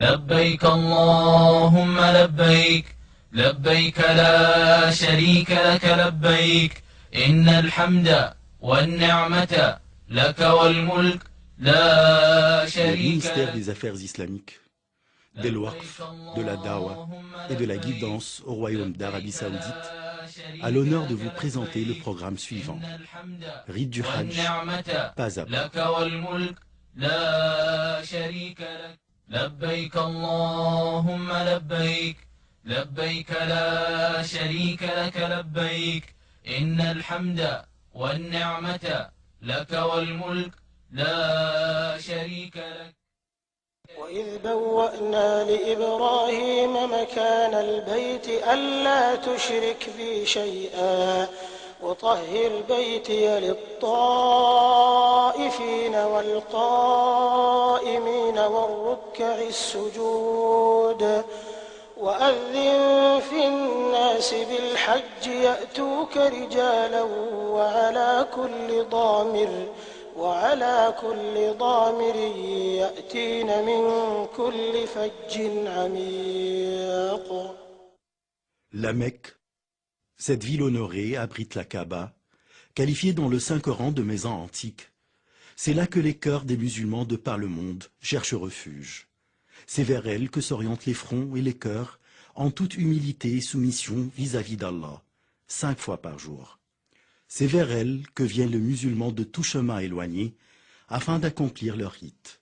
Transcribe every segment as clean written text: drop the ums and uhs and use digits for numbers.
لبيك اللهم لبيك لبيك لا شريك لك لبيك إن الحمد والنعمة لك والملك لا Le شريك ministère لك des Affaires islamiques, de l'Waqf, de la Dawa et de la guidance au Royaume d'Arabie Saoudite a l'honneur de vous présenter le programme suivant. Rite du Hajj, pas à pas. لبيك اللهم لبيك لبيك لا شريك لك لبيك إن الحمد والنعمة لك والملك لا شريك لك. وإذ بوأنا لإبراهيم مكان البيت ألا تشرك بي شيئا وطهر بيتي للطائفين والقائمين والركع السجود وأذن في الناس بالحج يأتوك رجالا وعلى كل ضامر يأتين من كل فج عميق. La Mecque, cette ville honorée, abrite la Kaaba, qualifiée dans le Saint-Coran de maison antique. C'est là que les cœurs des musulmans de par le monde cherchent refuge. C'est vers elle que s'orientent les fronts et les cœurs en toute humilité et soumission vis-à-vis d'Allah, 5 fois par jour. C'est vers elle que viennent les musulmans de tout chemin éloigné afin d'accomplir leur rite.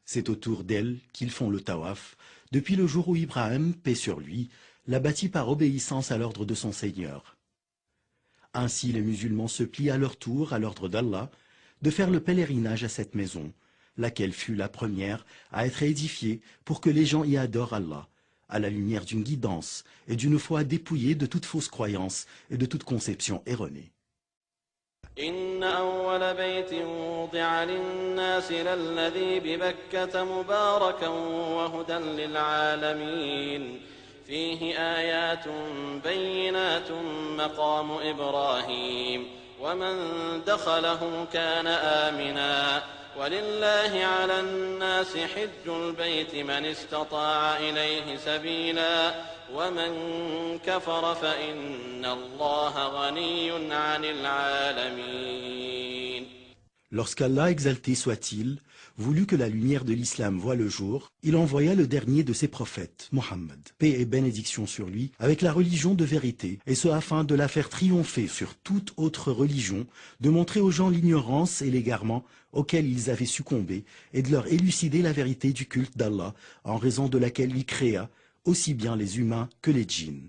C'est autour d'elle qu'ils font le tawaf depuis le jour où Ibrahim, paix sur lui, l'a bâti par obéissance à l'ordre de son Seigneur. Ainsi les musulmans se plient à leur tour à l'ordre d'Allah de faire le pèlerinage à cette maison, laquelle fut la première à être édifiée pour que les gens y adorent Allah, à la lumière d'une guidance et d'une foi dépouillée de toute fausse croyance et de toute conception erronée. إن أول بيت وضع للناس للذي ببكة مباركا وهدى للعالمين فيه آيات بينات مقام إبراهيم ومن دخله كان آمنا ولله على الناس حج البيت من استطاع إليه سبيلا ومن كفر فإن الله غني عن العالمين. Lorsqu'Allah, exalté soit-il, voulut que la lumière de l'islam voie le jour, il envoya le dernier de ses prophètes, Mohammed, paix et bénédiction sur lui, avec la religion de vérité, et ce afin de la faire triompher sur toute autre religion, de montrer aux gens l'ignorance et l'égarement auxquels ils avaient succombé, et de leur élucider la vérité du culte d'Allah, en raison de laquelle il créa aussi bien les humains que les djinns.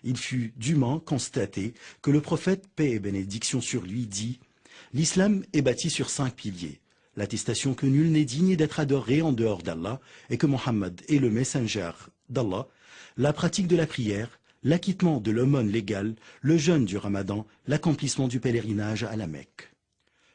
Il fut dûment constaté que le prophète, paix et bénédiction sur lui, dit « L'islam est bâti sur 5 piliers. L'attestation que nul n'est digne d'être adoré en dehors d'Allah et que Mohammed est le messager d'Allah, la pratique de la prière, l'acquittement de l'aumône légale, le jeûne du ramadan, l'accomplissement du pèlerinage à la Mecque. »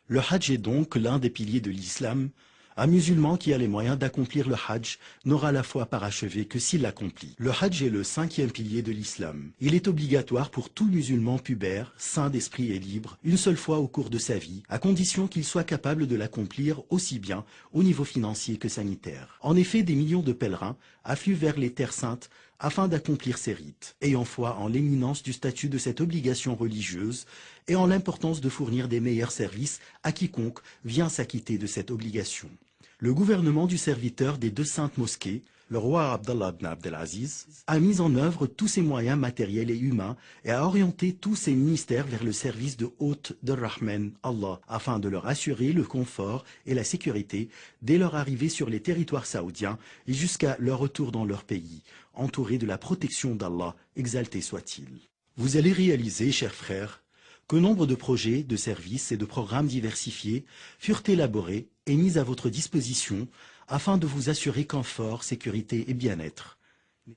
Le hajj est donc l'un des piliers de l'islam. Un musulman qui a les moyens d'accomplir le hajj n'aura la foi parachevée que s'il l'accomplit. Le hajj est le 5e pilier de l'islam. Il est obligatoire pour tout musulman pubère, sain d'esprit et libre, une seule fois au cours de sa vie, à condition qu'il soit capable de l'accomplir aussi bien au niveau financier que sanitaire. En effet, des millions de pèlerins affluent vers les terres saintes afin d'accomplir ces rites, ayant foi en l'éminence du statut de cette obligation religieuse et en l'importance de fournir des meilleurs services à quiconque vient s'acquitter de cette obligation. Le gouvernement du serviteur des 2 saintes mosquées, le roi Abdallah ibn Abdelaziz, a mis en œuvre tous ses moyens matériels et humains et a orienté tous ses ministères vers le service de hôte de Rahman, Allah, afin de leur assurer le confort et la sécurité dès leur arrivée sur les territoires saoudiens et jusqu'à leur retour dans leur pays, entourés de la protection d'Allah, exalté soit-il. Vous allez réaliser, chers frères, que nombre de projets, de services et de programmes diversifiés furent élaborés et mis à votre disposition afin de vous assurer confort, sécurité et bien-être.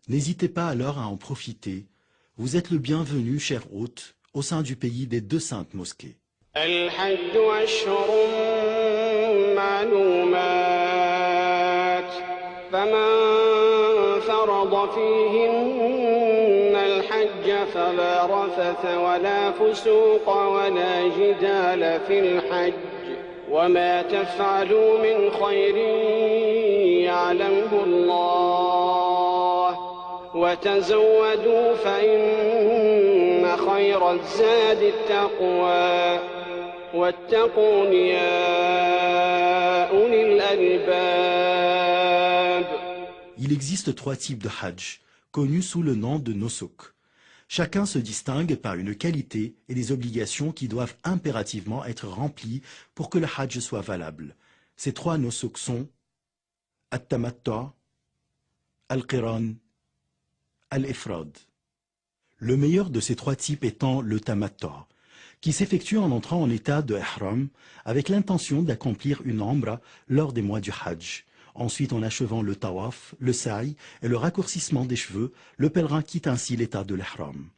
N'hésitez pas alors à en profiter. Vous êtes le bienvenu, cher hôte, au sein du pays des 2 saintes mosquées. فلا رفث ولا فسوق ولا جدال في الحج وما تفعلوا من خير يعلمه الله وتزودوا فإن خير الزاد التقوى واتقون يا أولي الألباب. Il existe 3 types de hajj, connus sous le nom de nosuk. Chacun se distingue par une qualité et des obligations qui doivent impérativement être remplies pour que le hajj soit valable. Ces 3 nosuk sont at-tamattu', al-qiran, al-ifrad. Le meilleur de ces 3 types étant le tamattu', qui s'effectue en entrant en état de ihram avec l'intention d'accomplir une umra lors des mois du hajj. Ensuite, en achevant le tawaf, le sa'i et le raccourcissement des cheveux, le pèlerin quitte ainsi l'état de l'ihram.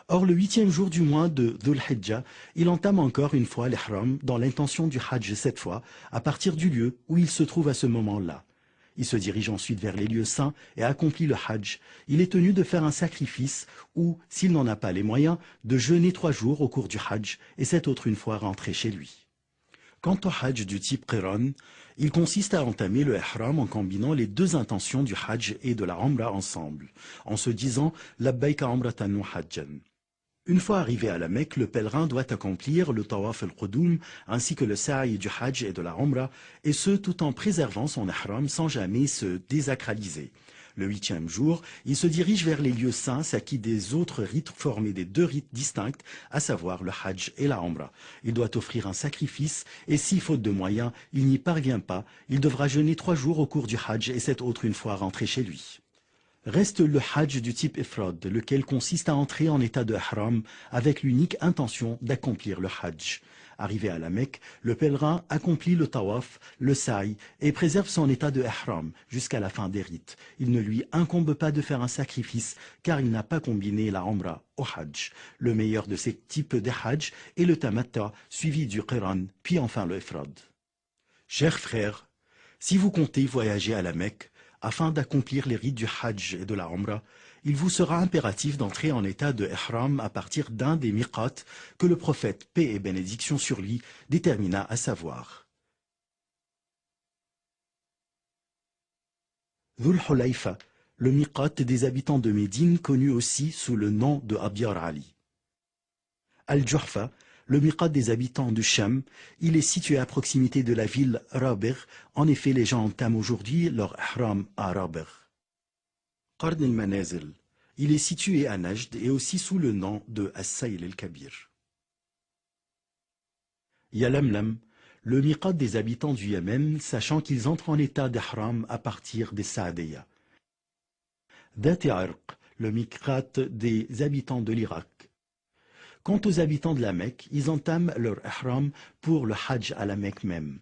Or, le 8e jour du mois de Dhul Hijjah, il entame encore une fois l'ihram dans l'intention du hajj cette fois, à partir du lieu où il se trouve à ce moment-là. Il se dirige ensuite vers les lieux saints et accomplit le hajj. Il est tenu de faire un sacrifice ou, s'il n'en a pas les moyens, de jeûner 3 jours au cours du hajj et cette autre une fois rentré chez lui. Quant au hajj du type qiran, il consiste à entamer le ihram en combinant les 2 intentions du hajj et de la umra ensemble, en se disant « labbayka umratan wa hajjan ». Une fois arrivé à la Mecque, le pèlerin doit accomplir le tawaf al-qudum ainsi que le sa'i du hajj et de la umra, et ce tout en préservant son ihram sans jamais se désacraliser. Le 8e jour, il se dirige vers les lieux saints, s'acquitte des autres rites formés des 2 rites distincts, à savoir le hajj et la umra. Il doit offrir un sacrifice, et si, faute de moyens, il n'y parvient pas, il devra jeûner 3 jours au cours du hajj et cette autre une fois rentré chez lui. Reste le hajj du type ifrad, lequel consiste à entrer en état de ihram avec l'unique intention d'accomplir le hajj. Arrivé à la Mecque, le pèlerin accomplit le tawaf, le sa'i et préserve son état de ihram jusqu'à la fin des rites. Il ne lui incombe pas de faire un sacrifice car il n'a pas combiné la umra au hajj. Le meilleur de ces types de hajj est le tamattu', suivi du qiran, puis enfin le ifrad. Chers frères, si vous comptez voyager à la Mecque, afin d'accomplir les rites du hajj et de la umra, il vous sera impératif d'entrer en état de ihram à partir d'un des miqats que le prophète, paix et bénédiction sur lui, détermina à savoir. Dhul Hulayfa, le miqat des habitants de Médine, connu aussi sous le nom de Abyar Ali. Al-Juhfa, le miqat des habitants du Sham, il est situé à proximité de la ville Rabigh. En effet, les gens entament aujourd'hui leur ihram à Rabigh. Qarn al-Manazil, il est situé à Najd et aussi sous le nom de As-Sayl al-Kabir. Yalamlam, le miqat des habitants du Yémen, sachant qu'ils entrent en état d'ihram à partir des Saadiyya. Dat Arq, le miqat des habitants de l'Irak. Quant aux habitants de la Mecque, ils entament leur ihram pour le hajj à la Mecque même.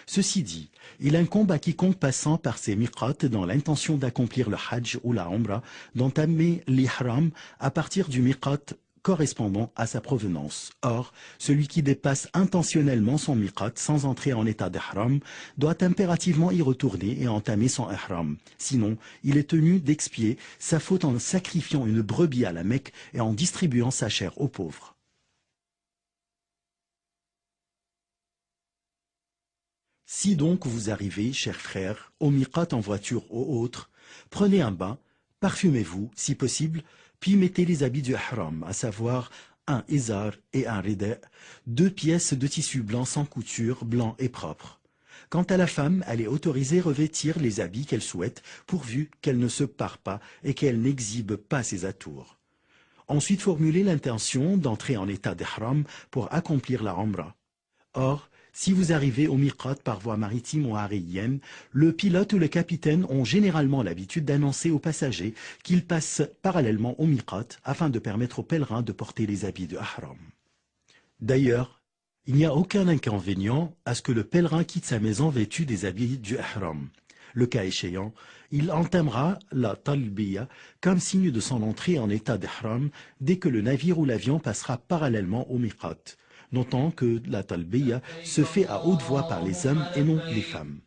Ceci dit, il incombe à quiconque passant par ces miqats dans l'intention d'accomplir le hajj ou la umra d'entamer l'ihram à partir du miqat correspondant à sa provenance. Or, celui qui dépasse intentionnellement son miqat sans entrer en état d'ihram doit impérativement y retourner et entamer son ihram. Sinon, il est tenu d'expier sa faute en sacrifiant une brebis à la Mecque et en distribuant sa chair aux pauvres. Si donc vous arrivez, chers frères, au miqat en voiture ou autre, prenez un bain, parfumez-vous, si possible, puis mettez les habits du ihram, à savoir un izar et un rida', 2 pièces de tissu blanc sans couture, blanc et propre. Quant à la femme, elle est autorisée à revêtir les habits qu'elle souhaite, pourvu qu'elle ne se pare pas et qu'elle n'exhibe pas ses atours. Ensuite, formulez l'intention d'entrer en état d'ihram pour accomplir la umra. Or, si vous arrivez au miqat par voie maritime ou aérienne, le pilote ou le capitaine ont généralement l'habitude d'annoncer aux passagers qu'ils passent parallèlement au miqat afin de permettre aux pèlerins de porter les habits de ihram. D'ailleurs, il n'y a aucun inconvénient à ce que le pèlerin quitte sa maison vêtu des habits du ihram. Le cas échéant, il entamera la talbiya comme signe de son entrée en état d'ihram dès que le navire ou l'avion passera parallèlement au miqat. Notons que la talbiya se fait à haute voix par les hommes et non les femmes.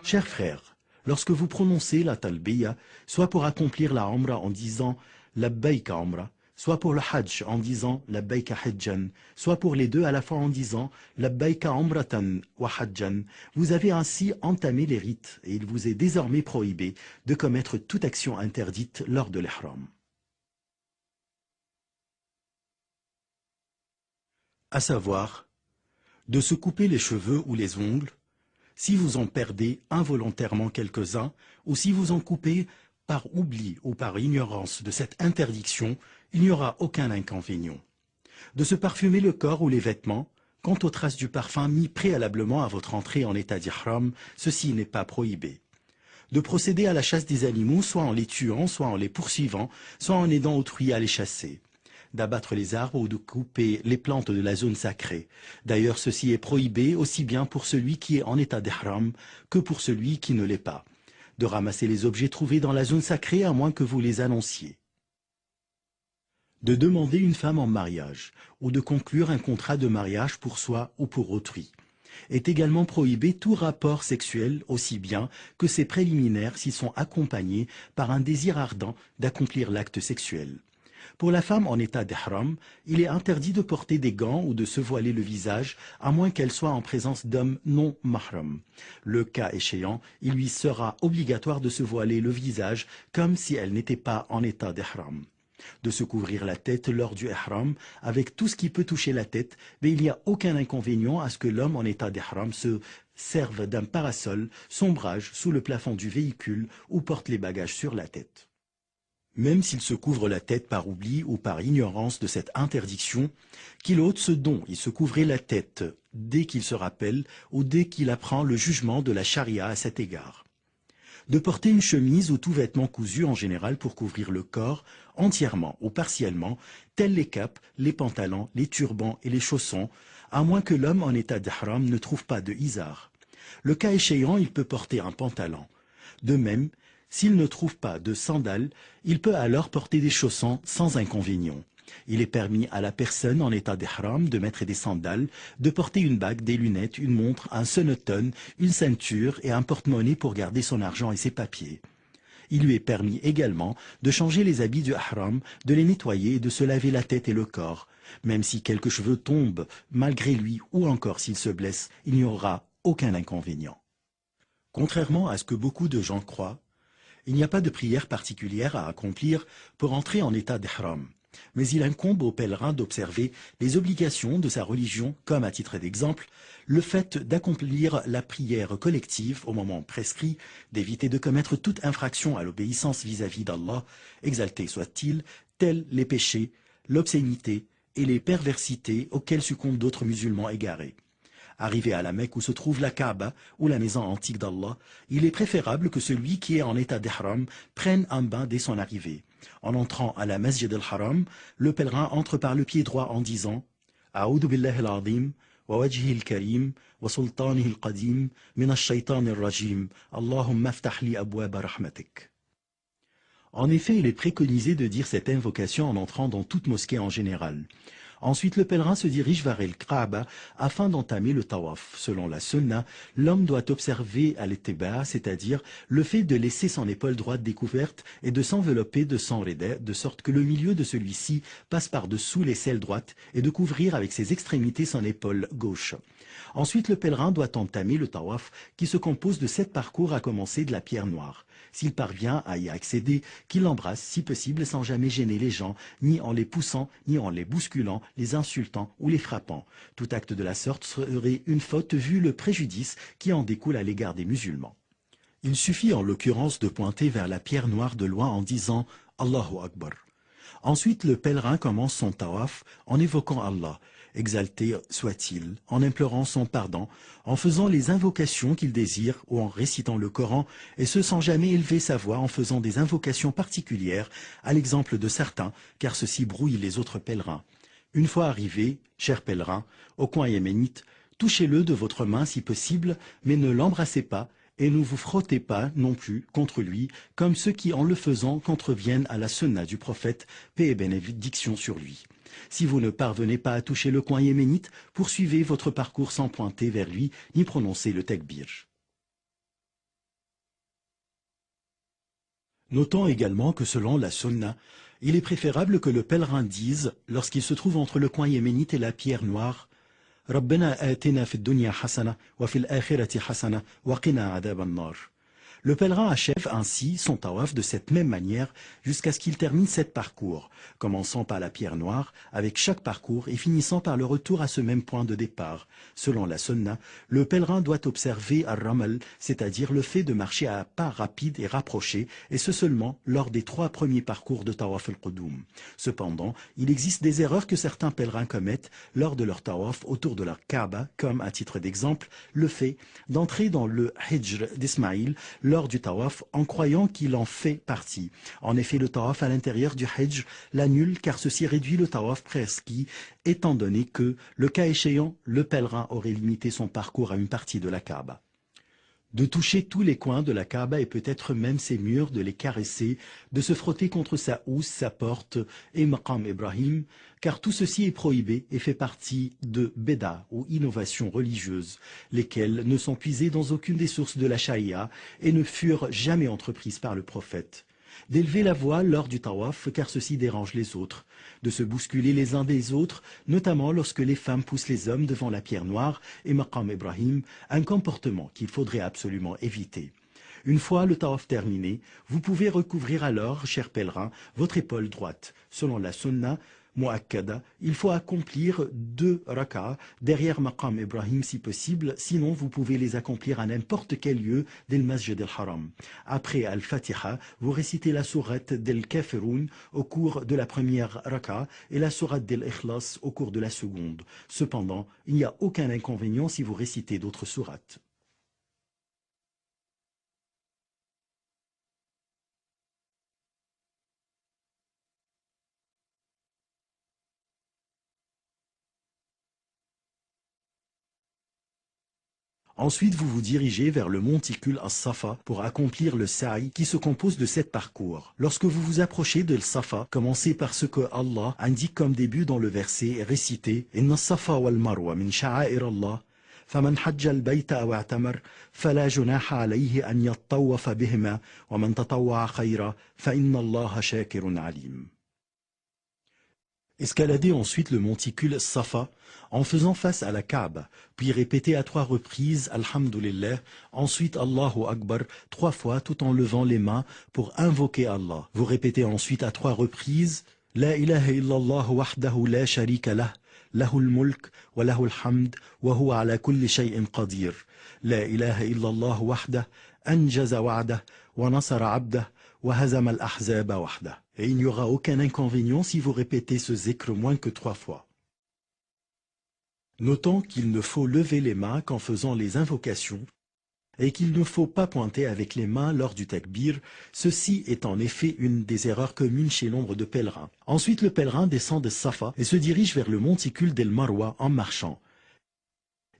Chers frères, lorsque vous prononcez la talbiya, soit pour accomplir la umra en disant labbayka umra, soit pour le hajj en disant labbaika hajjan, soit pour les deux à la fois en disant labbaika umratan wa hajjan, vous avez ainsi entamé les rites et il vous est désormais prohibé de commettre toute action interdite lors de l'ihram. À savoir, de se couper les cheveux ou les ongles, si vous en perdez involontairement quelques-uns, ou si vous en coupez par oubli ou par ignorance de cette interdiction, il n'y aura aucun inconvénient. De se parfumer le corps ou les vêtements, quant aux traces du parfum mis préalablement à votre entrée en état d'ihram, ceci n'est pas prohibé. De procéder à la chasse des animaux, soit en les tuant, soit en les poursuivant, soit en aidant autrui à les chasser. D'abattre les arbres ou de couper les plantes de la zone sacrée. D'ailleurs, ceci est prohibé aussi bien pour celui qui est en état d'ihram que pour celui qui ne l'est pas. De ramasser les objets trouvés dans la zone sacrée à moins que vous les annonciez. De demander une femme en mariage ou de conclure un contrat de mariage pour soi ou pour autrui. Est également prohibé tout rapport sexuel aussi bien que ses préliminaires s'y sont accompagnés par un désir ardent d'accomplir l'acte sexuel. Pour la femme en état d'ihram, il est interdit de porter des gants ou de se voiler le visage, à moins qu'elle soit en présence d'hommes non mahram. Le cas échéant, il lui sera obligatoire de se voiler le visage comme si elle n'était pas en état d'ihram. De se couvrir la tête lors du ihram avec tout ce qui peut toucher la tête, mais il n'y a aucun inconvénient à ce que l'homme en état d'ihram se serve d'un parasol, sombrage sous le plafond du véhicule ou porte les bagages sur la tête. Même s'il se couvre la tête par oubli ou par ignorance de cette interdiction, qu'il ôte ce don, il se couvrait la tête dès qu'il se rappelle ou dès qu'il apprend le jugement de la charia à cet égard. De porter une chemise ou tout vêtement cousu en général pour couvrir le corps, entièrement ou partiellement, tels les capes, les pantalons, les turbans et les chaussons, à moins que l'homme en état d'ihram ne trouve pas de izar. Le cas échéant, il peut porter un pantalon. De même, s'il ne trouve pas de sandales, il peut alors porter des chaussons sans inconvénient. Il est permis à la personne en état d'ihram de mettre des sandales, de porter une bague, des lunettes, une montre, un sonotone, une ceinture et un porte-monnaie pour garder son argent et ses papiers. Il lui est permis également de changer les habits du ihram, de les nettoyer et de se laver la tête et le corps. Même si quelques cheveux tombent malgré lui ou encore s'il se blesse, il n'y aura aucun inconvénient. Contrairement à ce que beaucoup de gens croient, il n'y a pas de prière particulière à accomplir pour entrer en état d'ihram, mais il incombe au pèlerin d'observer les obligations de sa religion, comme à titre d'exemple, le fait d'accomplir la prière collective au moment prescrit, d'éviter de commettre toute infraction à l'obéissance vis-à-vis d'Allah, exalté soit-il, tels les péchés, l'obscénité et les perversités auxquelles succombent d'autres musulmans égarés. Arrivé à la Mecque où se trouve la Kaaba ou la maison antique d'Allah, il est préférable que celui qui est en état d'ihram prenne un bain dès son arrivée. En entrant à la Masjid al-Haram, le pèlerin entre par le pied droit en disant « A'udhu billahi al-azim, wa wajhi al-karim, wa sultanihi al-qadim, min ash-shaytan al-rajim, Allahumma aftah li abwaba rahmatik » En effet, il est préconisé de dire cette invocation en entrant dans toute mosquée en général. Ensuite, le pèlerin se dirige vers el-Kaaba afin d'entamer le tawaf. Selon la sunna, l'homme doit observer al-ittiba, c'est-à-dire le fait de laisser son épaule droite découverte et de s'envelopper de son rida, de sorte que le milieu de celui-ci passe par-dessous l'aisselle droite et de couvrir avec ses extrémités son épaule gauche. Ensuite, le pèlerin doit entamer le tawaf qui se compose de 7 parcours à commencer de la pierre noire. S'il parvient à y accéder, qu'il l'embrasse si possible sans jamais gêner les gens, ni en les poussant, ni en les bousculant, les insultant ou les frappant. Tout acte de la sorte serait une faute vu le préjudice qui en découle à l'égard des musulmans. Il suffit en l'occurrence de pointer vers la pierre noire de loin en disant « Allahu Akbar ». Ensuite, le pèlerin commence son tawaf en évoquant Allah, exalté soit-il, en implorant son pardon, en faisant les invocations qu'il désire ou en récitant le Coran, et ce sans jamais élever sa voix en faisant des invocations particulières, à l'exemple de certains, car ceci brouille les autres pèlerins. Une fois arrivé, cher pèlerin, au coin yéménite, touchez-le de votre main si possible, mais ne l'embrassez pas, et ne vous frottez pas non plus contre lui, comme ceux qui en le faisant contreviennent à la sunna du prophète, paix et bénédiction sur lui. Si vous ne parvenez pas à toucher le coin yéménite, poursuivez votre parcours sans pointer vers lui, ni prononcer le takbir. Notons également que selon la sunna, Il est préférable que le pèlerin dise, lorsqu'il se trouve entre le coin yéménite et la pierre noire, « Rabbana atina fid dunya hasana wa fil akhirati hasana wa qina adab an-nar » Le pèlerin achève ainsi son tawaf de cette même manière jusqu'à ce qu'il termine 7 parcours, commençant par la pierre noire avec chaque parcours et finissant par le retour à ce même point de départ. Selon la sunna, le pèlerin doit observer ar-ramal, c'est-à-dire le fait de marcher à pas rapides et rapprochés, et ce seulement lors des 3 premiers parcours de tawaf al-qudum. Cependant, il existe des erreurs que certains pèlerins commettent lors de leur tawaf autour de leur Kaaba, comme à titre d'exemple, le fait d'entrer dans le hijr d'Ismaïl lors du tawaf en croyant qu'il en fait partie. En effet, le tawaf à l'intérieur du hijr l'annule car ceci réduit le tawaf prescrit, étant donné que, le cas échéant, le pèlerin aurait limité son parcours à une partie de la Kaaba. De toucher tous les coins de la Kaaba et peut-être même ses murs, de les caresser, de se frotter contre sa housse, sa porte et Maqam Ibrahim, car tout ceci est prohibé et fait partie de Beda ou innovations religieuses, lesquelles ne sont puisées dans aucune des sources de la Sharia et ne furent jamais entreprises par le prophète. D'élever la voix lors du tawaf car ceci dérange les autres, de se bousculer les uns des autres, notamment lorsque les femmes poussent les hommes devant la pierre noire et Maqam Ibrahim, un comportement qu'il faudrait absolument éviter. Une fois le tawaf terminé, vous pouvez recouvrir alors, chers pèlerins, votre épaule droite. Selon la sunna mu'akkada, il faut accomplir 2 rak'ah derrière Maqam Ibrahim si possible, sinon vous pouvez les accomplir à n'importe quel lieu del Masjid al-Haram. Après Al-Fatiha, vous récitez la sourate del Kafirun au cours de la première rak'ah et la sourate del Ikhlas au cours de la seconde. Cependant, il n'y a aucun inconvénient si vous récitez d'autres sourates. Ensuite, vous vous dirigez vers le monticule As-Safa pour accomplir le sa'i qui se compose de 7 parcours. Lorsque vous vous approchez de Safa, commencez par ce que Allah indique comme début dans le verset et récitez « Inna as-Safa wal Marwa min sha'air Allah » فمن حج البيت أو اعتمر فلا جناح عليه أن يطوف بهما ومن تطوع خيرا فإن الله شاكر عليم. Escaladez ensuite le monticule Safa en faisant face à la Kaaba, puis répétez à 3 reprises Alhamdulillah, ensuite Allahu Akbar 3 fois tout en levant les mains pour invoquer Allah. Vous répétez ensuite à 3 reprises La ilaha illallah wahdahu la sharika lah, lahul mulk wa lahul hamd wa huwa ala kulli shay'in qadir. La ilaha illallah wahdah anjaza wa'dah wa nasara 'abdah wa hazama al-ahzaba wahdah. Et il n'y aura aucun inconvénient si vous répétez ce zikr moins que 3 fois. Notons qu'il ne faut lever les mains qu'en faisant les invocations et qu'il ne faut pas pointer avec les mains lors du takbir, ceci est en effet une des erreurs communes chez nombre de pèlerins. Ensuite, le pèlerin descend de Safa et se dirige vers le monticule d'El Marwa en marchant.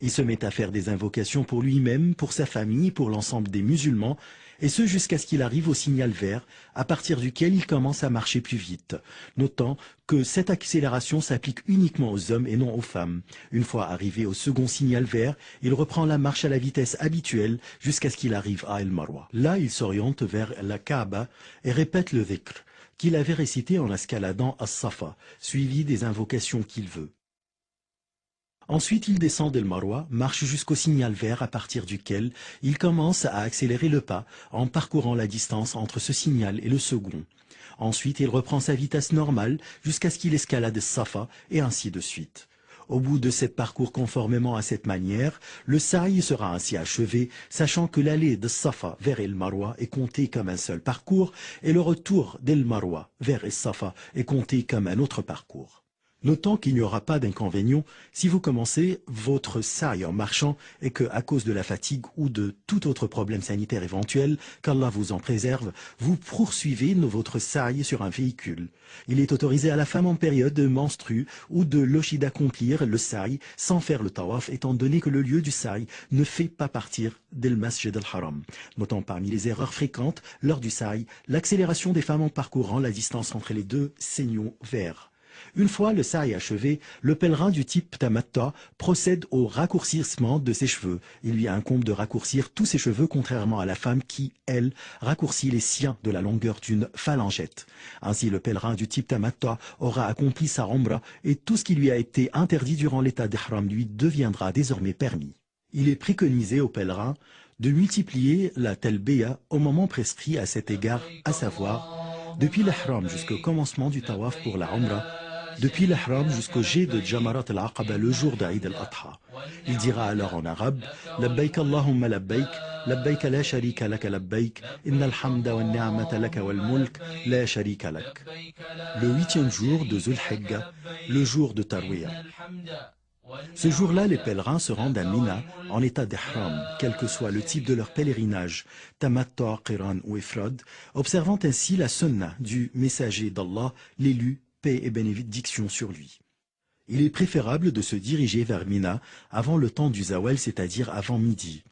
Il se met à faire des invocations pour lui-même, pour sa famille, pour l'ensemble des musulmans, et ce jusqu'à ce qu'il arrive au signal vert, à partir duquel il commence à marcher plus vite, notant que cette accélération s'applique uniquement aux hommes et non aux femmes. Une fois arrivé au second signal vert, il reprend la marche à la vitesse habituelle jusqu'à ce qu'il arrive à El Marwa. Là, il s'oriente vers la Kaaba et répète le dhikr qu'il avait récité en escaladant à Safa, suivi des invocations qu'il veut. Ensuite, il descend d'El Marwa, marche jusqu'au signal vert à partir duquel il commence à accélérer le pas en parcourant la distance entre ce signal et le second. Ensuite, il reprend sa vitesse normale jusqu'à ce qu'il escalade Safa et ainsi de suite. Au bout de 7 parcours conformément à cette manière, le sa'i sera ainsi achevé, sachant que l'allée de Safa vers El Marwa est comptée comme un seul parcours et le retour d'El Marwa vers El Safa est compté comme un autre parcours. Notons qu'il n'y aura pas d'inconvénient si vous commencez votre sa'i en marchant et que, à cause de la fatigue ou de tout autre problème sanitaire éventuel, qu'Allah vous en préserve, vous poursuivez votre sa'i sur un véhicule. Il est autorisé à la femme en période menstrue ou de lochi d'accomplir le sa'i sans faire le tawaf, étant donné que le lieu du sa'i ne fait pas partir d'El Masjid al-Haram. Notons parmi les erreurs fréquentes lors du sa'i l'accélération des femmes en parcourant la distance entre les 2 signaux verts. Une fois le sa'i achevé, le pèlerin du type tamatta procède au raccourcissement de ses cheveux. Il lui incombe de raccourcir tous ses cheveux, contrairement à la femme qui, elle, raccourcit les siens de la longueur d'une phalangette. Ainsi, le pèlerin du type tamatta aura accompli sa umrah et tout ce qui lui a été interdit durant l'état d'ihram lui deviendra désormais permis. Il est préconisé aux pèlerins de multiplier la talbiya au moment prescrit à cet égard, à savoir depuis l'ihram jusqu'au commencement du tawaf pour la umrah, depuis l'ihram jusqu'au jet de Jamarat al-Aqaba le jour d'Aïd al-Adha. Il dira alors en arabe « Labbaik Allahumma labbaik, labbaik la sharika laka labbaik, innal hamda wa ni'mata laka wal mulk, la sharika lak ». Le 8e jour de Zul Hijja, le jour de Tarwiyah. Ce jour-là, les pèlerins se rendent à Mina en état d'ihram, quel que soit le type de leur pèlerinage, tamattu', qiran ou ifrad, observant ainsi la sunna du messager d'Allah, l'élu, paix et bénédiction sur lui. Il est préférable de se diriger vers Mina avant le temps du zawal, c'est-à-dire avant midi.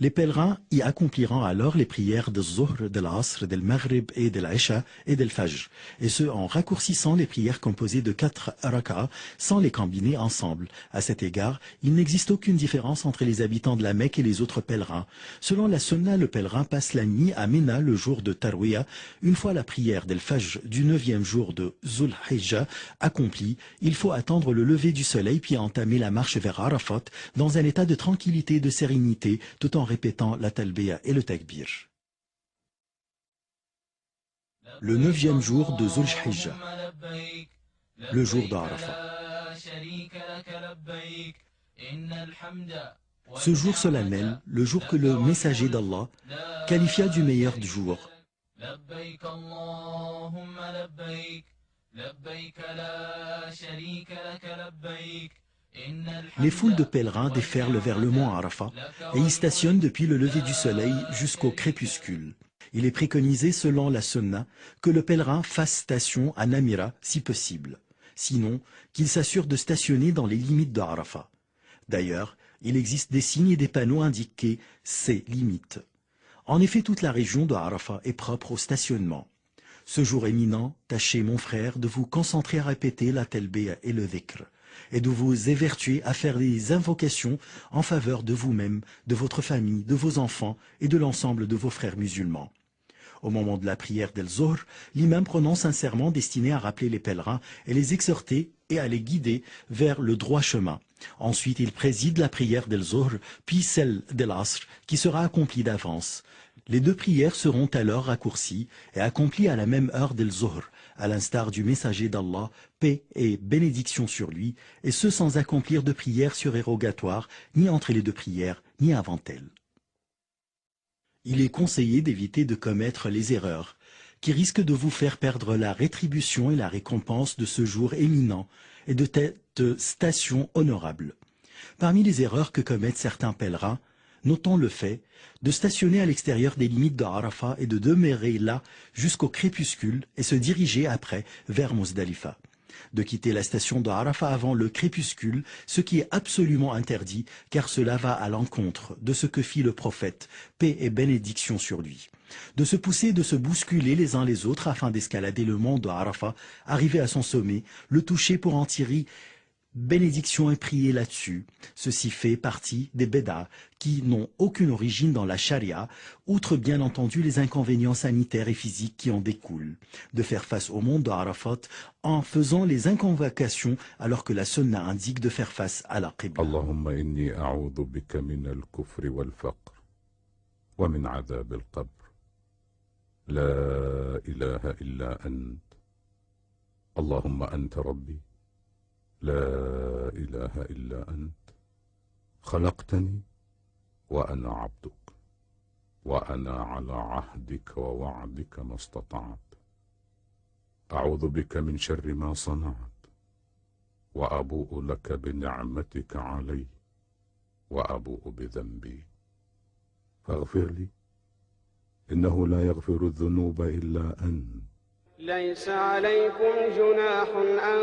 Les pèlerins y accompliront alors les prières de Zuhr, de l'Asr, de l'Maghrib et de l'Isha et de l'Fajr, et ce en raccourcissant les prières composées de 4 rak'ah sans les combiner ensemble. À cet égard, il n'existe aucune différence entre les habitants de la Mecque et les autres pèlerins. Selon la sunna, le pèlerin passe la nuit à Mina le jour de Tarwiyah. Une fois la prière d'El-Fajr du 9e jour de Zul Hijja accomplie, il faut attendre le lever du soleil puis entamer la marche vers Arafat dans un état de tranquillité et de sérénité, tout en répétant la talbiya et le takbir. Le 9e jour de Zul Hijja, le jour d'Arafat. Ce jour solennel, le jour que le messager d'Allah qualifia du meilleur du jour. Les foules de pèlerins déferlent vers le mont Arafat et y stationnent depuis le lever du soleil jusqu'au crépuscule. Il est préconisé selon la sunna que le pèlerin fasse station à Namira si possible, sinon qu'il s'assure de stationner dans les limites de Arafat. D'ailleurs, il existe des signes et des panneaux indiqués ces limites. En effet, toute la région de Arafat est propre au stationnement. Ce jour éminent, tâchez, mon frère, de vous concentrer à répéter la talbiya et le dhikr, et de vous évertuer à faire des invocations en faveur de vous-même, de votre famille, de vos enfants et de l'ensemble de vos frères musulmans. Au moment de la prière d'El-Zohr, l'imam prononce un serment destiné à rappeler les pèlerins et les exhorter et à les guider vers le droit chemin. Ensuite, il préside la prière d'El-Zohr, puis celle d'El-Asr, qui sera accomplie d'avance. Les deux prières seront alors raccourcies et accomplies à la même heure d'El-Zohr, à l'instar du messager d'Allah, paix et bénédiction sur lui, et ce sans accomplir de prière surérogatoire, ni entre les deux prières, ni avant elles. Il est conseillé d'éviter de commettre les erreurs, qui risquent de vous faire perdre la rétribution et la récompense de ce jour éminent et de cette station honorable. Parmi les erreurs que commettent certains pèlerins, notons le fait de stationner à l'extérieur des limites de Arafat et de demeurer là jusqu'au crépuscule et se diriger après vers Muzdalifa. De quitter la station de Arafat avant le crépuscule, ce qui est absolument interdit car cela va à l'encontre de ce que fit le prophète, paix et bénédiction sur lui. De se pousser, de se bousculer les uns les autres afin d'escalader le mont de Arafat, arriver à son sommet, le toucher pour en tirer bénédiction et prier là-dessus. Ceci fait partie des bédas qui n'ont aucune origine dans la charia, outre bien entendu les inconvénients sanitaires et physiques qui en découlent. De faire face au monde de Arafat en faisant les inconvocations alors que la sunna indique de faire face à la qibla. Allahumma inni a'udhu bika min al-kufri wal-faqr wa min adhab al-qabr. La ilaha illa ant. Allahumma anta rabbi. لا إله إلا أنت خلقتني وأنا عبدك وأنا على عهدك ووعدك ما استطعت أعوذ بك من شر ما صنعت وأبوء لك بنعمتك علي وأبوء بذنبي فاغفر لي إنه لا يغفر الذنوب إلا أنت ليس عليكم جناح أن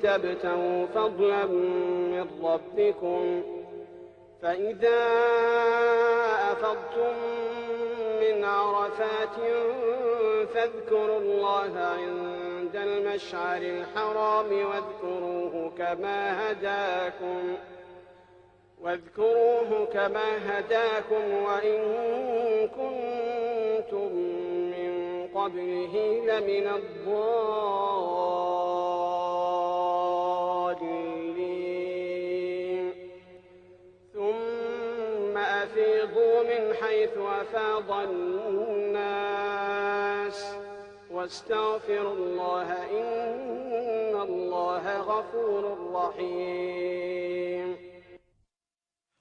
تبتغوا فضلا من ربكم فإذا أفضتم من عرفات فاذكروا الله عند المشعر الحرام واذكروه كما هداكم وإن كنتم من قبله لمن الضالين ثم أفيضوا من حيث أفاض الناس واستغفروا الله إن الله غفور رحيم.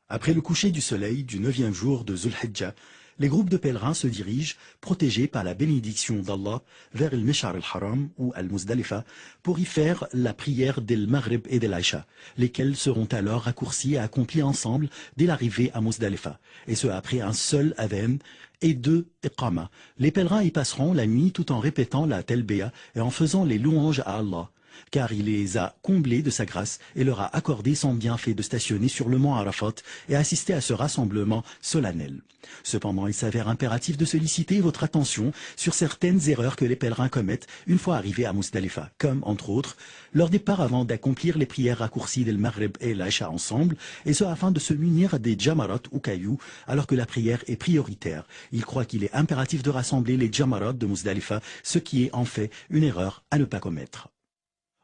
Après le coucher du soleil du 9e jour de Zulhijjah, les groupes de pèlerins se dirigent, protégés par la bénédiction d'Allah, vers le Mish'ar al-Haram ou al-Muzdalifa pour y faire la prière del Maghrib et del Aïcha, lesquelles seront alors raccourcies et accomplies ensemble dès l'arrivée à Muzdalifa, et ce après un seul adhan et 2 iqama. Les pèlerins y passeront la nuit tout en répétant la talbiya et en faisant les louanges à Allah, car il les a comblés de sa grâce et leur a accordé son bienfait de stationner sur le mont Arafat et assister à ce rassemblement solennel. Cependant, il s'avère impératif de solliciter votre attention sur certaines erreurs que les pèlerins commettent une fois arrivés à Muzdalifa, comme, entre autres, leur départ avant d'accomplir les prières raccourcies del Maghrib et l'Aïcha ensemble, et ce afin de se munir des jamarot ou cailloux, alors que la prière est prioritaire. Il croit qu'il est impératif de rassembler les jamarot de Muzdalifa, ce qui est en fait une erreur à ne pas commettre.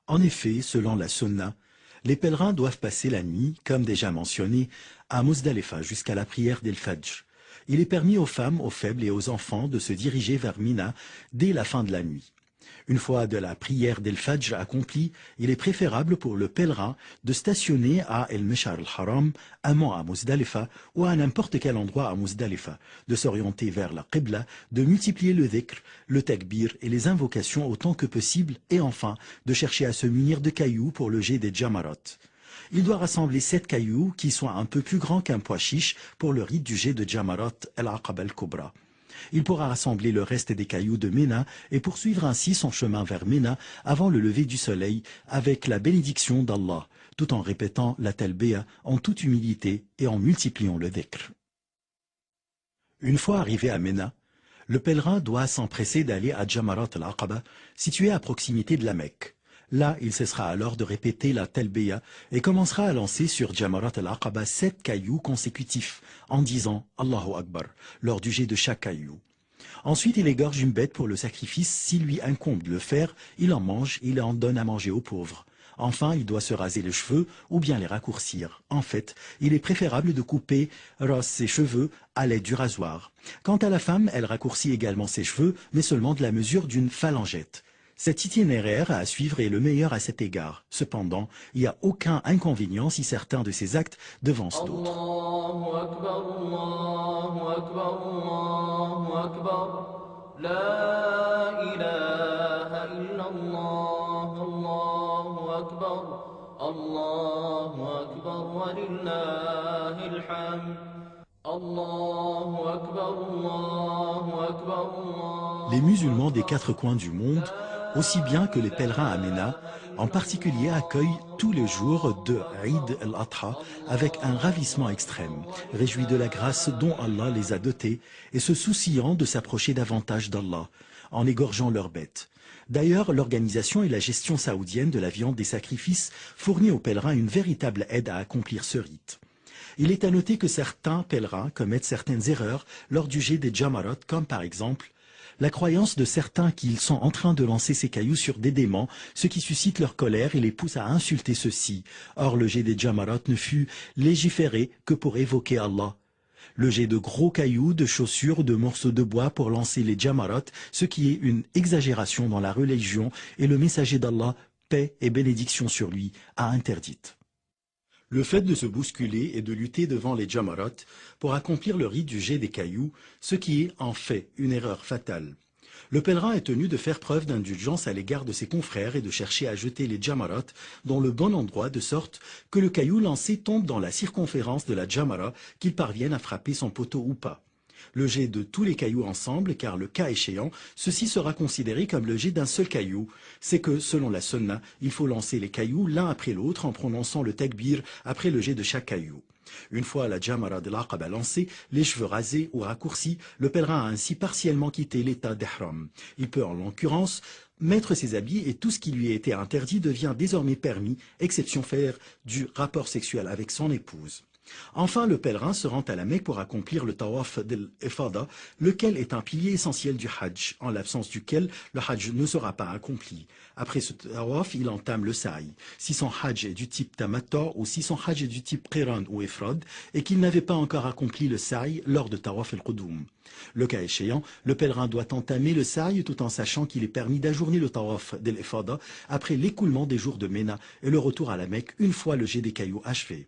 En effet, selon la sunna, les pèlerins doivent passer la nuit, comme déjà mentionné, à Muzdalifa jusqu'à la prière del Fajr. Il est permis aux femmes, aux faibles et aux enfants de se diriger vers Mina dès la fin de la nuit. Une fois de la prière del Fajr accomplie, il est préférable pour le pèlerin de stationner à El Mish'ar al-Haram, un mont à Muzdalifa ou à n'importe quel endroit à Muzdalifa, de s'orienter vers la Qibla, de multiplier le dhikr, le takbir et les invocations autant que possible et enfin de chercher à se munir de cailloux pour le jet des jamarot. Il doit rassembler 7 cailloux qui soient un peu plus grands qu'un pois chiche pour le rite du jet de jamarot al-Aqaba al-Kubra. Il pourra rassembler le reste des cailloux de Ména et poursuivre ainsi son chemin vers Ména avant le lever du soleil avec la bénédiction d'Allah, tout en répétant la talbiya en toute humilité et en multipliant le dhikr. Une fois arrivé à Ména, le pèlerin doit s'empresser d'aller à Jamarat al-Aqaba, situé à proximité de la Mecque. Là, il cessera alors de répéter la talbiya et commencera à lancer sur Jamarat al-Aqaba 7 cailloux consécutifs en disant Allahu Akbar lors du jet de chaque caillou. Ensuite, il égorge une bête pour le sacrifice. S'il lui incombe de le faire, il en mange et il en donne à manger aux pauvres. Enfin, il doit se raser les cheveux ou bien les raccourcir. En fait, il est préférable de couper ses cheveux à l'aide du rasoir. Quant à la femme, elle raccourcit également ses cheveux, mais seulement de la mesure d'une phalangette. Cet itinéraire à suivre est le meilleur à cet égard. Cependant, il n'y a aucun inconvénient si certains de ces actes devancent d'autres. Allahu Akbar, Allahu Akbar, Allahu Akbar. La ilaha illallah, Allahu Akbar. Allahu Akbar wa lillahil hamd. Allahu Akbar, Allahu Akbar, Allahu. Les musulmans des 4 coins du monde, aussi bien que les pèlerins à Ména, en particulier accueillent tous les jours de Eid al-Adha avec un ravissement extrême, réjouis de la grâce dont Allah les a dotés et se souciant de s'approcher davantage d'Allah, en égorgeant leurs bêtes. D'ailleurs, l'organisation et la gestion saoudienne de la viande des sacrifices fournit aux pèlerins une véritable aide à accomplir ce rite. Il est à noter que certains pèlerins commettent certaines erreurs lors du jet des jamarot, comme par exemple la croyance de certains qu'ils sont en train de lancer ces cailloux sur des démons, ce qui suscite leur colère et les pousse à insulter ceux-ci. Or, le jet des jamarot ne fut légiféré que pour évoquer Allah. Le jet de gros cailloux, de chaussures, de morceaux de bois pour lancer les jamarot, ce qui est une exagération dans la religion, et le messager d'Allah, paix et bénédiction sur lui, a interdite. Le fait de se bousculer et de lutter devant les jamarot pour accomplir le rite du jet des cailloux, ce qui est en fait une erreur fatale. Le pèlerin est tenu de faire preuve d'indulgence à l'égard de ses confrères et de chercher à jeter les jamarot dans le bon endroit de sorte que le caillou lancé tombe dans la circonférence de la jamara, qu'il parvienne à frapper son poteau ou pas. Le jet de tous les cailloux ensemble, car le cas échéant, ceci sera considéré comme le jet d'un seul caillou. C'est que, selon la sunna, il faut lancer les cailloux l'un après l'autre en prononçant le takbir après le jet de chaque caillou. Une fois la jamara de l'Aqaba lancée, les cheveux rasés ou raccourcis, le pèlerin a ainsi partiellement quitté l'état d'ihram. Il peut en l'occurrence mettre ses habits et tout ce qui lui était interdit devient désormais permis, exception faire du rapport sexuel avec son épouse. Enfin, le pèlerin se rend à la Mecque pour accomplir le tawaf d'El-Ifada, lequel est un pilier essentiel du Hajj, en l'absence duquel le Hajj ne sera pas accompli. Après ce tawaf, il entame le sa'i. Si son Hajj est du type Tamattu ou si son Hajj est du type Qiran ou Ifrad, et qu'il n'avait pas encore accompli le sa'i lors de Tawaf el-Qudum. Le cas échéant, le pèlerin doit entamer le sa'i tout en sachant qu'il est permis d'ajourner le tawaf d'El-Ifada après l'écoulement des jours de Ména et le retour à la Mecque une fois le jet des cailloux achevé.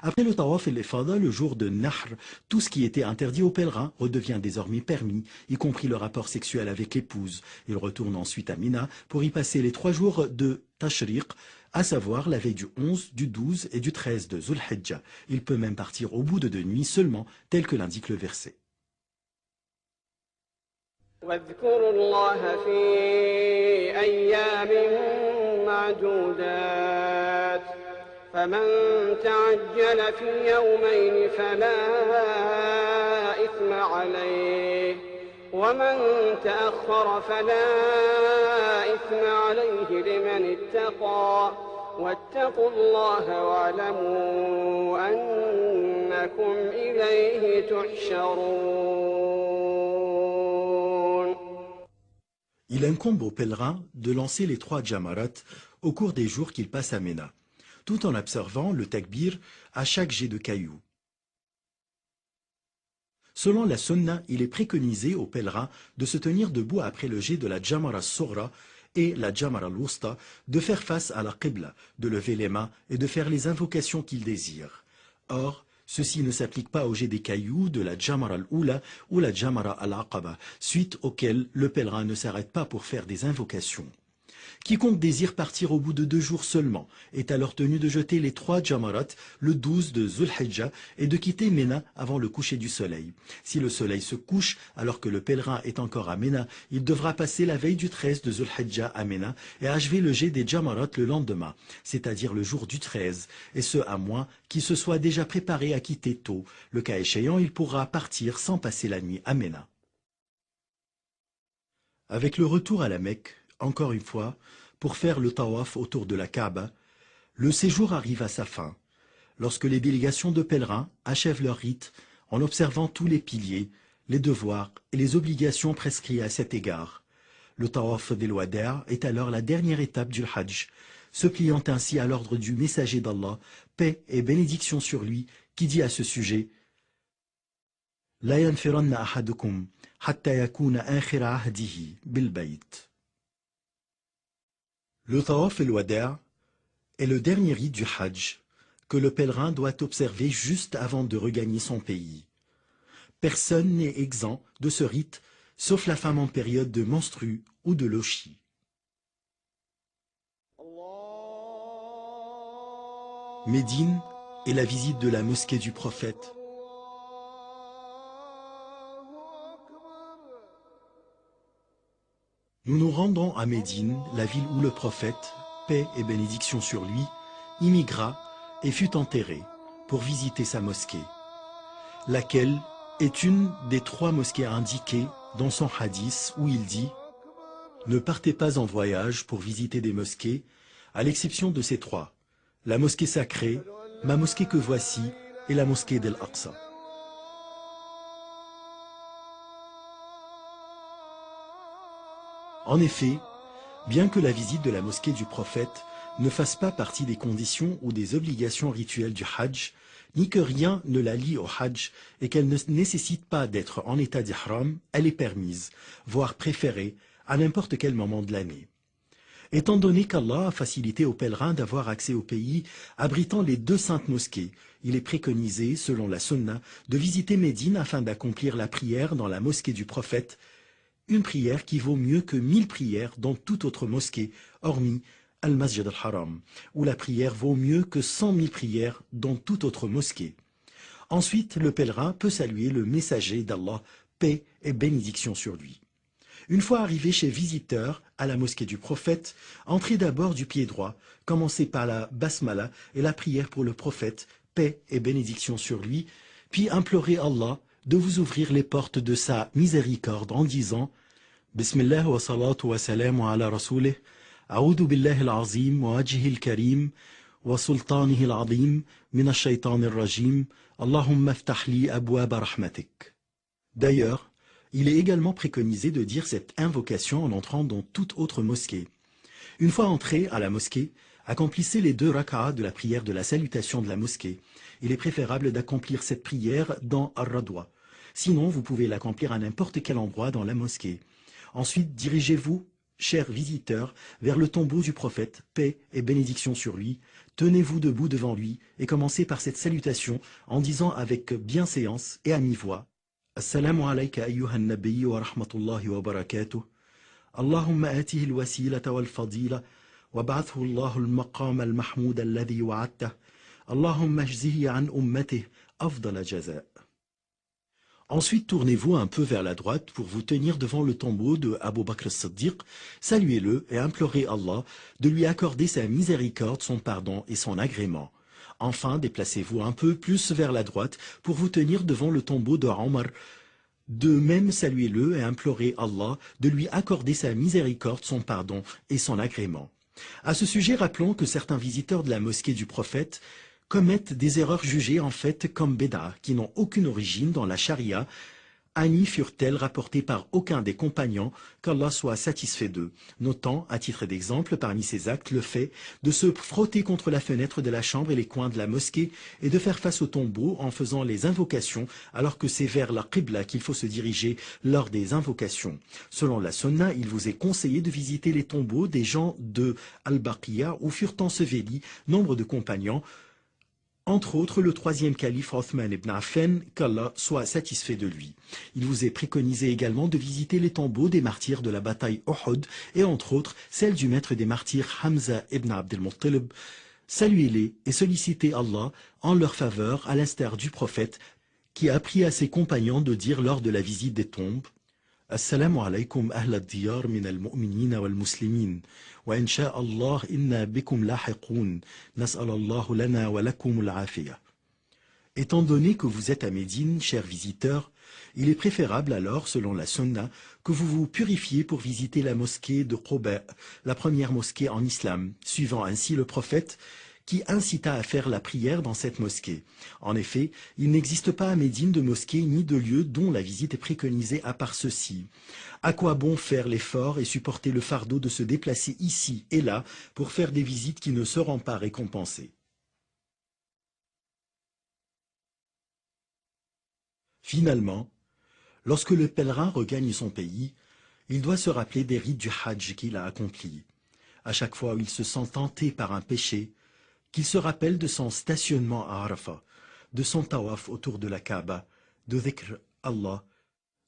Après le tawaf et l'Ifada, le jour de Nahr, tout ce qui était interdit aux pèlerins redevient désormais permis, y compris le rapport sexuel avec l'épouse. Il retourne ensuite à Mina pour y passer les 3 jours de Tashriq, à savoir la veille du 11, du 12 et du 13 de Zulhijjah. Il peut même partir au bout de 2 nuits seulement, tel que l'indique le verset. واذكروا الله في أيام معدودات فمن تعجل في يومين فلا إثم عليه ومن تأخر فلا إثم عليه لمن اتقى واتقوا الله واعلموا أنكم إليه تحشرون. Il incombe aux pèlerins de lancer les 3 jamarat au cours des jours qu'ils passent à Ména, tout en observant le takbir à chaque jet de cailloux. Selon la sunna, il est préconisé aux pèlerins de se tenir debout après le jet de la jamara soghra et la jamara al-wusta, de faire face à la qibla, de lever les mains et de faire les invocations qu'ils désirent. Or, ceci ne s'applique pas au jet des cailloux de la jamara al-oula ou la jamara al-aqaba, suite auquel le pèlerin ne s'arrête pas pour faire des invocations. Quiconque désire partir au bout de 2 jours seulement est alors tenu de jeter les 3 jamarat le 12 de Zulhijjah et de quitter Ména avant le coucher du soleil. Si le soleil se couche alors que le pèlerin est encore à Ména, il devra passer la veille du 13 de Zulhijjah à Ména et achever le jet des jamarat le lendemain, c'est-à-dire le jour du 13, et ce à moins qu'il se soit déjà préparé à quitter tôt. Le cas échéant, il pourra partir sans passer la nuit à Ména. Avec le retour à la Mecque, encore une fois, pour faire le tawaf autour de la Kaaba, le séjour arrive à sa fin, lorsque les délégations de pèlerins achèvent leur rite en observant tous les piliers, les devoirs et les obligations prescrits à cet égard. Le tawaf d'El-Wada' est alors la dernière étape du Hajj, se pliant ainsi à l'ordre du messager d'Allah, paix et bénédiction sur lui, qui dit à ce sujet « La yanfiranna ahadukum hatta yakuna akhira ahdihi bil bayt » Le tawaf el-Wada' est le dernier rite du Hajj que le pèlerin doit observer juste avant de regagner son pays. Personne n'est exempt de ce rite, sauf la femme en période de menstrue ou de lochi. Médine et la visite de la mosquée du prophète. Nous nous rendons à Médine, la ville où le prophète, paix et bénédiction sur lui, immigra et fut enterré pour visiter sa mosquée, laquelle est une des 3 mosquées indiquées dans son hadith où il dit « Ne partez pas en voyage pour visiter des mosquées, à l'exception de ces 3, la mosquée sacrée, ma mosquée que voici et la mosquée d'Al-Aqsa. » En effet, bien que la visite de la mosquée du prophète ne fasse pas partie des conditions ou des obligations rituelles du Hajj, ni que rien ne la lie au Hajj et qu'elle ne nécessite pas d'être en état d'ihram, elle est permise, voire préférée, à n'importe quel moment de l'année. Étant donné qu'Allah a facilité aux pèlerins d'avoir accès au pays abritant les 2 saintes mosquées, il est préconisé, selon la sunna, de visiter Médine afin d'accomplir la prière dans la mosquée du prophète, une prière qui vaut mieux que 1000 prières dans toute autre mosquée, hormis Al-Masjid al-Haram, où la prière vaut mieux que 100 000 prières dans toute autre mosquée. Ensuite, le pèlerin peut saluer le messager d'Allah, paix et bénédiction sur lui. Une fois arrivé chez visiteur à la mosquée du prophète, entrez d'abord du pied droit, commencez par la basmala et la prière pour le prophète, paix et bénédiction sur lui, puis implorez Allah de vous ouvrir les portes de sa miséricorde en disant « بسم الله والصلاة والسلام على رسوله أعوذ بالله العظيم ووجهه الكريم وسلطانه العظيم من الشيطان الرجيم اللهم افتح لي أبواب رحمتك. D'ailleurs, il est également préconisé de dire cette invocation en entrant dans toute autre mosquée. Une fois entré à la mosquée, accomplissez les 2 rak'ahs de la prière de la salutation de la mosquée. Il est préférable d'accomplir cette prière dans Ar-Radwa. Sinon, vous pouvez l'accomplir à n'importe quel endroit dans la mosquée. Ensuite, dirigez-vous, chers visiteurs, vers le tombeau du prophète, paix et bénédiction sur lui. Tenez-vous debout devant lui et commencez par cette salutation en disant avec bienséance et à mi-voix Assalamu alayka ayyuhan nabiyyu wa rahmatullahi wa barakatuh. Allahumma atihi al-wasilata wal-fadila wa ba'athu Allahu al-maqam al-mahmoud alladhi wa'adtah. Allahumma ajzihi an ummatihi afdala jaza'. Ensuite, tournez-vous un peu vers la droite pour vous tenir devant le tombeau de Abu Bakr as-Siddiq, saluez-le et implorez Allah de lui accorder sa miséricorde, son pardon et son agrément. Enfin, déplacez-vous un peu plus vers la droite pour vous tenir devant le tombeau de Omar. De même, saluez-le et implorez Allah de lui accorder sa miséricorde, son pardon et son agrément. À ce sujet, rappelons que certains visiteurs de la mosquée du prophète commettent des erreurs jugées en fait comme béda, qui n'ont aucune origine dans la charia, ni furent-elles rapportées par aucun des compagnons, qu'Allah soit satisfait d'eux, notant, à titre d'exemple, parmi ces actes, le fait de se frotter contre la fenêtre de la chambre et les coins de la mosquée, et de faire face au tombeau en faisant les invocations, alors que c'est vers la Qibla qu'il faut se diriger lors des invocations. Selon la Sunna, il vous est conseillé de visiter les tombeaux des gens de Al-Baqiya, où furent ensevelis nombre de compagnons, entre autres le 3e calife Othman ibn Affan, qu'Allah soit satisfait de lui. Il vous est préconisé également de visiter les tombeaux des martyrs de la bataille Uhud et entre autres celle du maître des martyrs Hamza ibn Abd al-Muttalib. Saluez-les et sollicitez Allah en leur faveur à l'instar du prophète qui a appris à ses compagnons de dire lors de la visite des tombes Assalamu alaykum ahla ad-diyar min al-mu'minina wal-muslimin wa insha Allah inna bikum lahiqun nas'al Allah lana wa lakum al-afiyah. Étant donné que vous êtes à Médine, chers visiteurs, il est préférable alors, selon la sunna, que vous vous purifiez pour visiter la mosquée de Quba, la première mosquée en islam, suivant ainsi le prophète qui incita à faire la prière dans cette mosquée. En effet, il n'existe pas à Médine de mosquée ni de lieu dont la visite est préconisée à part ceci. À quoi bon faire l'effort et supporter le fardeau de se déplacer ici et là pour faire des visites qui ne seront pas récompensées? Finalement, lorsque le pèlerin regagne son pays, il doit se rappeler des rites du Hajj qu'il a accomplis. À chaque fois où il se sent tenté par un péché, qu'il se rappelle de son stationnement à Arafat, de son tawaf autour de la Kaaba, de dhikr Allah,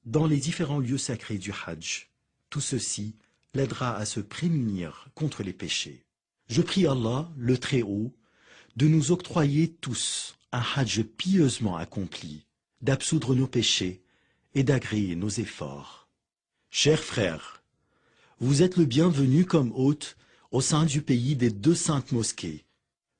dans les différents lieux sacrés du Hajj. Tout ceci l'aidera à se prémunir contre les péchés. Je prie Allah, le Très-Haut, de nous octroyer tous un Hajj pieusement accompli, d'absoudre nos péchés et d'agréer nos efforts. Chers frères, vous êtes le bienvenu comme hôte au sein du pays des 2 saintes mosquées,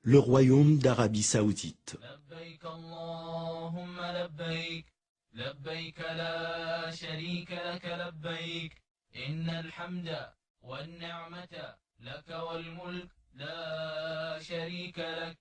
le royaume d'Arabie Saoudite. لبيك اللهم لبيك لبيك لا شريك لك لبيك إن الحمد والنعمة لك والملك لا شريك لك